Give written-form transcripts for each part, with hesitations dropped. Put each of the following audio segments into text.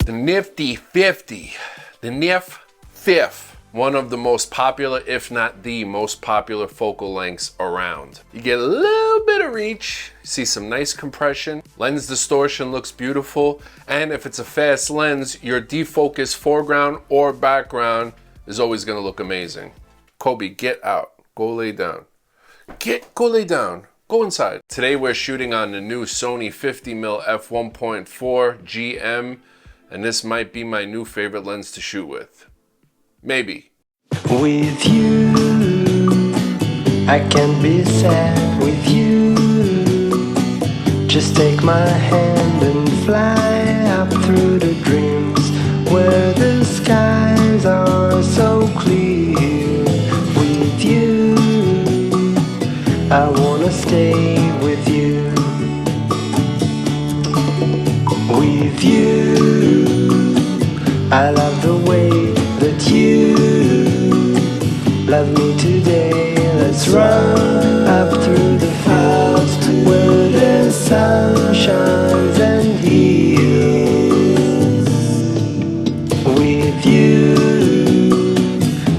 The Nifty 50, the NIF 5, one of the most popular, if not the most popular focal lengths around. You get a little bit of reach, you see some nice compression, lens distortion looks beautiful, and if it's a fast lens, your defocus foreground or background is always gonna look amazing. Kobe, get out, go lay down. Go lay down. Go inside. Today we're shooting on the new Sony 50mm F1.4 GM, and this might be my new favorite lens to shoot with. Maybe. With you, I can be sad with you. Just take my hand and fly up through the dreams where the skies are so clear. With you, I wanna stay with you. With you, I love the way that you love me today. Let's run up through the fields where the sun shines and heals. With you,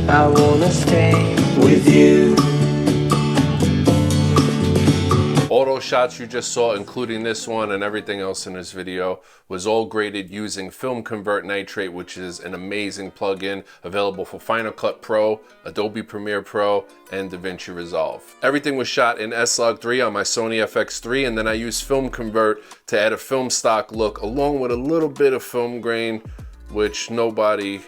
I wanna stay with you. All those shots you just saw, including this one and everything else in this video, was all graded using Film Convert Nitrate, which is an amazing plugin available for Final Cut Pro, Adobe Premiere Pro, and DaVinci Resolve. Everything was shot in S-Log 3 on my Sony FX3, and then I used Film Convert to add a film stock look along with a little bit of film grain, which nobody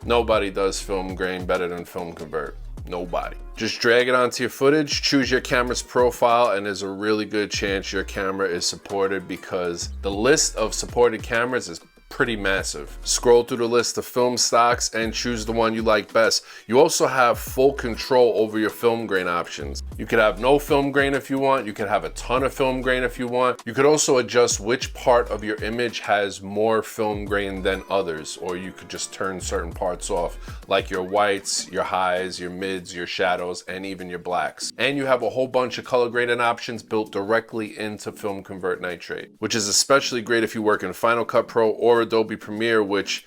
does film grain better than Film Convert. Nobody. Just drag it onto your footage, choose your camera's profile, and there's a really good chance your camera is supported because the list of supported cameras is pretty massive. Scroll through the list of film stocks and choose the one you like best. You also have full control over your film grain options. You could have no film grain if you want. You could have a ton of film grain if you want. You could also adjust which part of your image has more film grain than others, or you could just turn certain parts off, like your whites, your highs, your mids, your shadows, and even your blacks. And you have a whole bunch of color grading options built directly into Film Convert Nitrate, which is especially great if you work in Final Cut Pro or Adobe Premiere, which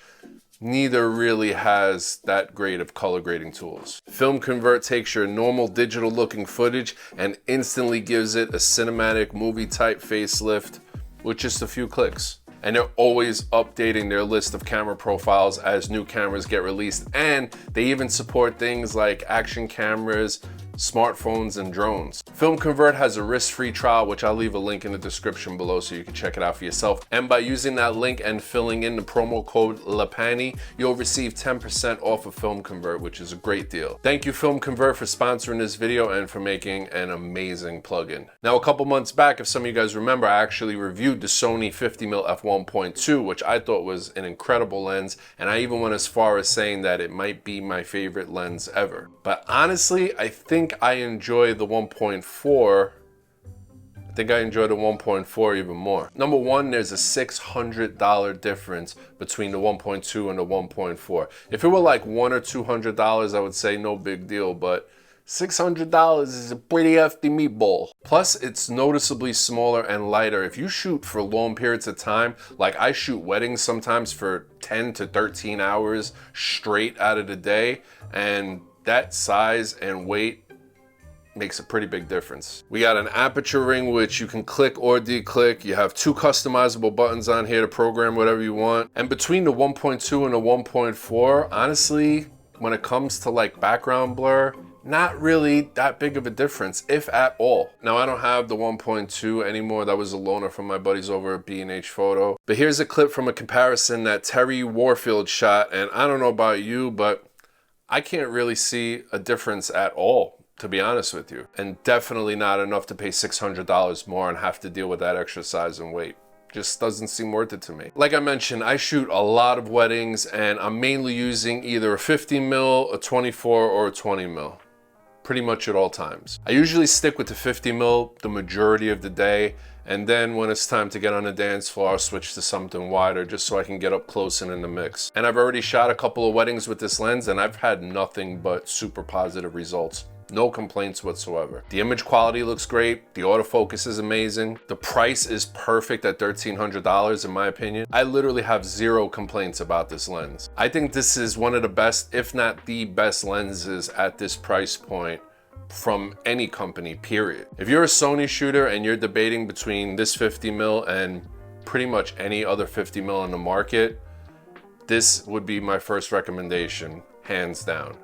neither really has that great of color grading tools. Film Convert takes your normal digital looking footage and instantly gives it a cinematic movie type facelift with just a few clicks. And they're always updating their list of camera profiles as new cameras get released, and they even support things like action cameras, smartphones, and drones. Film Convert has a risk-free trial, which I'll leave a link in the description below so you can check it out for yourself. And by using that link and filling in the promo code LAPANI, you'll receive 10% off of Film Convert, which is a great deal. Thank you, Film Convert, for sponsoring this video and for making an amazing plugin. Now, a couple months back, if some of you guys remember, I actually reviewed the Sony 50mm F1.2, which I thought was an incredible lens, and I even went as far as saying that it might be my favorite lens ever. But honestly, I think I enjoy the 1.4. I think I enjoy the 1.4 even more. Number one, there's a $600 difference between the 1.2 and the 1.4. If it were like $100 or $200, I would say no big deal, but $600 is a pretty hefty meatball. Plus, it's noticeably smaller and lighter. If you shoot for long periods of time, like I shoot weddings sometimes for 10 to 13 hours straight out of the day, and that size and weight makes a pretty big difference. We got an aperture ring which you can click or declick. You have two customizable buttons on here to program whatever you want. And between the 1.2 and the 1.4, honestly, when it comes to like background blur, not really that big of a difference, if at all. Now, I don't have the 1.2 anymore. That was a loaner from my buddies over at B&H Photo. But here's a clip from a comparison that Terry Warfield shot, and I don't know about you, but I can't really see a difference at all, to be honest with you. And definitely not enough to pay $600 more and have to deal with that extra size and weight. Just doesn't seem worth it to me. Like I mentioned, I shoot a lot of weddings, and I'm mainly using either a 50mm, a 24, or a 20mm. Pretty much at all times. I usually stick with the 50mm the majority of the day, and then when it's time to get on the dance floor, I'll switch to something wider just so I can get up close and in the mix. And I've already shot a couple of weddings with this lens, and I've had nothing but super positive results. No complaints whatsoever. The image quality looks great. The autofocus is amazing. The price is perfect at $1,300 in my opinion. I literally have zero complaints about this lens. I think this is one of the best, if not the best lenses at this price point from any company, period. If you're a Sony shooter and you're debating between this 50mm and pretty much any other 50mm in the market, this would be my first recommendation, hands down.